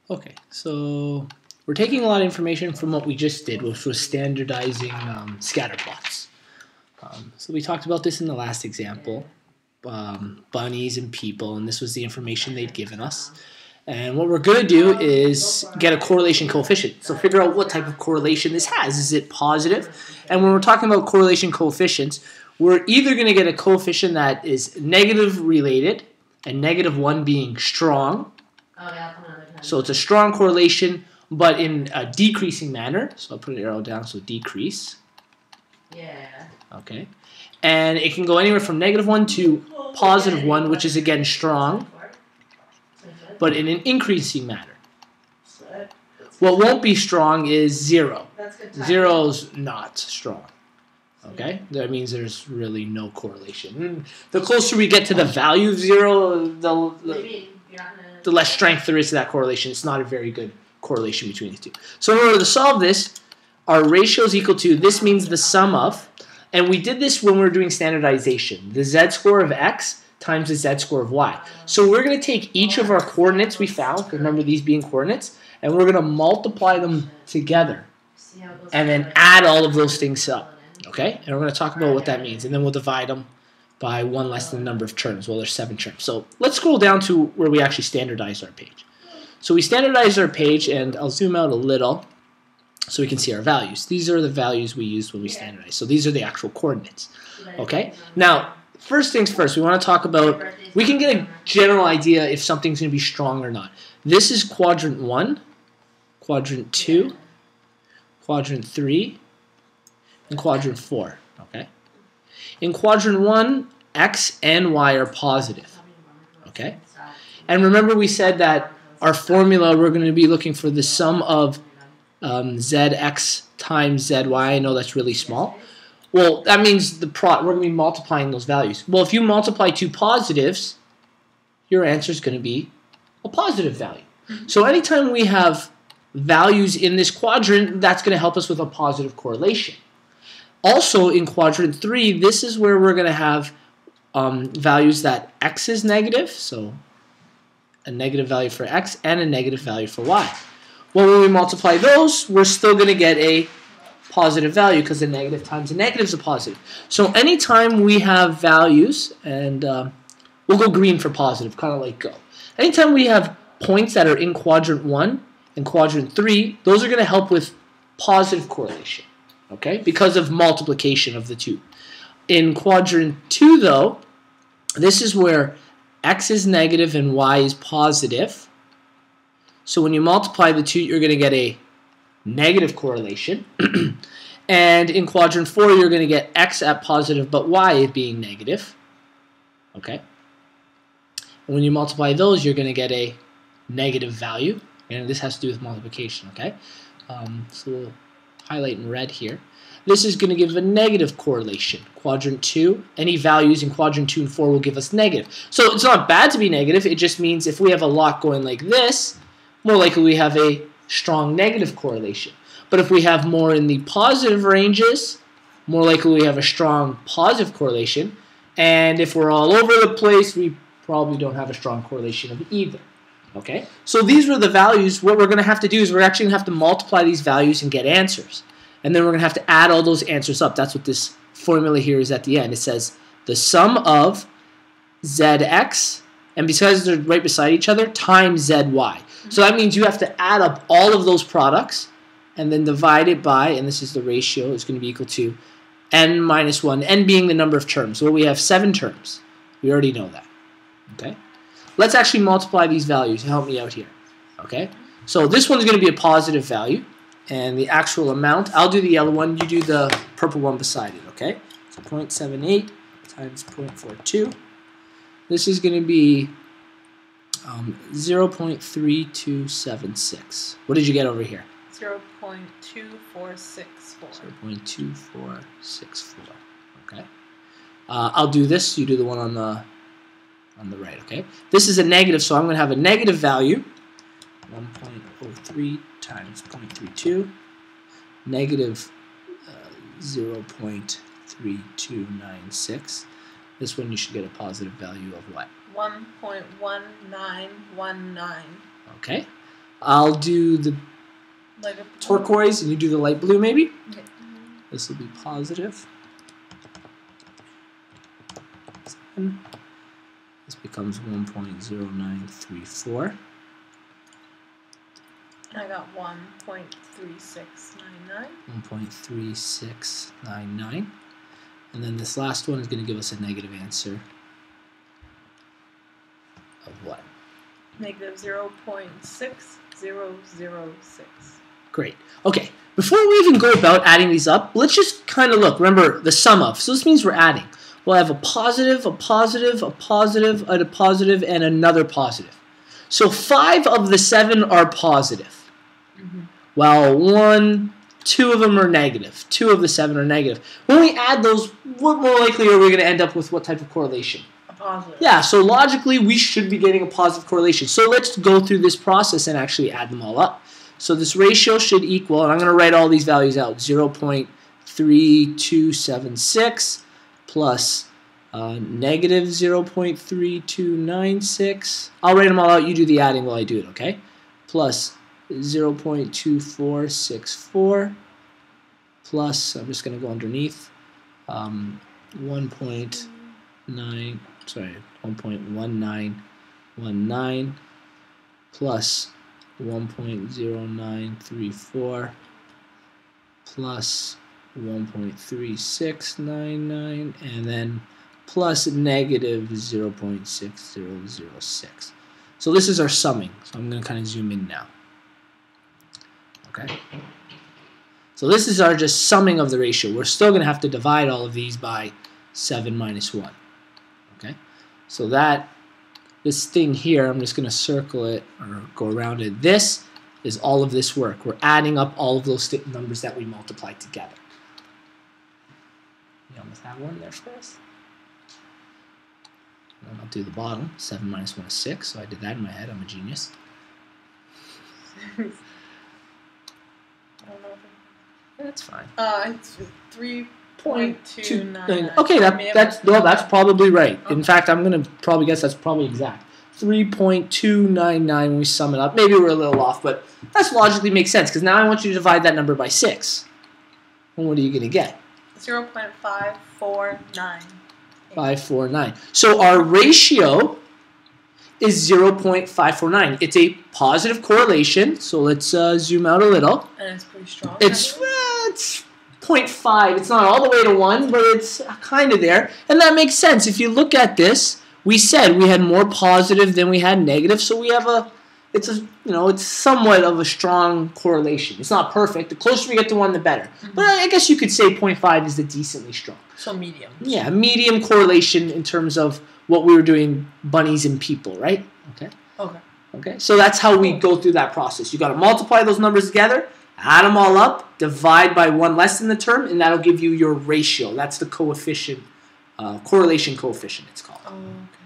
Okay, so we're taking a lot of information from what we just did, which was standardizing scatter plots. So we talked about this in the last example, bunnies and people, and this was the information they'd given us. And what we're going to do is get a correlation coefficient. So figure out what type of correlation this has. Is it positive? And when we're talking about correlation coefficients, we're either going to get a coefficient that is negative related, and -1 being strong. So it's a strong correlation, but in a decreasing manner. So I'll put an arrow down, so decrease. Yeah. Okay. And it can go anywhere from -1 to +1, which is again strong, but in an increasing manner. What won't be strong is 0. 0's not strong. Okay? That means there's really no correlation. The closer we get to the value of 0, the less strength there is to that correlation. It's not a very good correlation between the two. So in order to solve this, our ratio is equal to, this means the sum of, and we did this when we were doing standardization, the z-score of x times the z-score of y. So we're going to take each of our coordinates we found, remember these being coordinates, and we're going to multiply them together and then add all of those things up. Okay? And we're going to talk about what that means, and then we'll divide them by 1 less than the number of terms. Well, there's 7 terms. So let's scroll down to where we actually standardized our page. So we standardized our page, and I'll zoom out a little so we can see our values. These are the values we used when we standardized. So these are the actual coordinates. Okay? Now, first things first, we want to talk about, we can get a general idea if something's going to be strong or not. This is quadrant 1, quadrant 2, quadrant 3, and quadrant 4. Okay? In quadrant 1, x and y are positive. Okay? And remember we said that our formula, we're going to be looking for the sum of zx times zy. I know that's really small. Well, that means we're going to be multiplying those values. Well, if you multiply two positives, your answer is going to be a positive value. So anytime we have values in this quadrant, that's going to help us with a positive correlation. Also, in quadrant 3, this is where we're going to have values that x is negative, so a negative value for x and a negative value for y. Well, when we multiply those, we're still going to get a positive value because a negative times a negative is a positive. So anytime we have values, and we'll go green for positive, kind of like go. Anytime we have points that are in quadrant 1 and quadrant 3, those are going to help with positive correlation. Okay, because of multiplication of the two. In quadrant 2, though, this is where x is negative and y is positive. So when you multiply the two, you're going to get a negative correlation. And in quadrant 4, you're going to get x at positive, but y being negative. Okay. And when you multiply those, you're going to get a negative value. And this has to do with multiplication. Okay. So we'll highlight in red here. This is going to give a negative correlation. Quadrant 2, any values in quadrant 2 and 4 will give us negative. So it's not bad to be negative. It just means if we have a lot going like this, more likely we have a strong negative correlation. But if we have more in the positive ranges, more likely we have a strong positive correlation. And if we're all over the place, we probably don't have a strong correlation of either. Okay? So these were the values. What we're going to have to do is we're actually going to have to multiply these values and get answers. And then we're going to have to add all those answers up. That's what this formula here is at the end. It says the sum of zx, and because they're right beside each other, times zy. So that means you have to add up all of those products and then divide it by, and this is the ratio, it's going to be equal to n minus 1, n being the number of terms. Well, we have 7 terms. We already know that. Okay? Let's actually multiply these values. Help me out here. Okay? So this one's going to be a positive value. And the actual amount, I'll do the yellow one, you do the purple one beside it, okay? So 0.78 times 0.42. This is going to be 0.3276. What did you get over here? 0.2464. 0.2464, okay? I'll do this, you do the one on the right, okay? This is a negative, so I'm going to have a negative value, 1.03 times 0.32, negative 0.3296. This one you should get a positive value of what? 1.1919. Okay. I'll do the turquoise and you do the light blue maybe? Okay. This will be positive. This becomes 1.0934. I got 1.3699. 1.3699. And then this last one is going to give us a negative answer of what? Negative 0.6006. Great. Okay, before we even go about adding these up, let's just kind of look. Remember, the sum of. So this means we're adding. We'll have a positive, a positive, a positive, and a positive, and another positive. So 5 of the 7 are positive. While 2 of them are negative. 2 of the 7 are negative. When we add those, what more likely are we going to end up with what type of correlation? A positive. Yeah, so logically we should be getting a positive correlation. So let's go through this process and actually add them all up. So this ratio should equal, and I'm going to write all these values out, 0.3276 plus negative 0.3296. I'll write them all out. You do the adding while I do it, okay? Plus 0.2464 plus, I'm just going to go underneath, 1.1919 plus 1.0934 plus 1.3699 and then plus negative 0.6006. So this is our summing. So I'm going to kind of zoom in now. Okay. So this is our just summing of the ratio. We're still going to have to divide all of these by 7 minus 1. Okay. So this thing here, I'm just going to circle it or go around it. This is all of this work. We're adding up all of those numbers that we multiplied together. You almost have one there for us. And then I'll do the bottom. 7 minus 1 is 6. So I did that in my head. I'm a genius. That's fine. It's 3.299. Okay, that's probably right. Okay. In fact, I'm gonna probably guess that's probably exact. 3.299 when we sum it up. Maybe we're a little off, but that logically makes sense because now I want you to divide that number by 6. And what are you gonna get? 0.549. 549. So our ratio is 0.549. It's a positive correlation. So let's zoom out a little. And it's pretty strong. It's 0.5. It's not all the way to 1, but it's kind of there. And that makes sense. If you look at this, we said we had more positive than we had negative. So we have it's somewhat of a strong correlation. It's not perfect. The closer we get to 1, the better. But I guess you could say 0.5 is the decently strong. So medium. Yeah, medium correlation in terms of what we were doing, bunnies and people, right? Okay. Okay. So that's how we go through that process. You got to multiply those numbers together, add them all up, divide by 1 less than the term, and that'll give you your ratio. That's the coefficient, correlation coefficient. It's called. Oh, okay.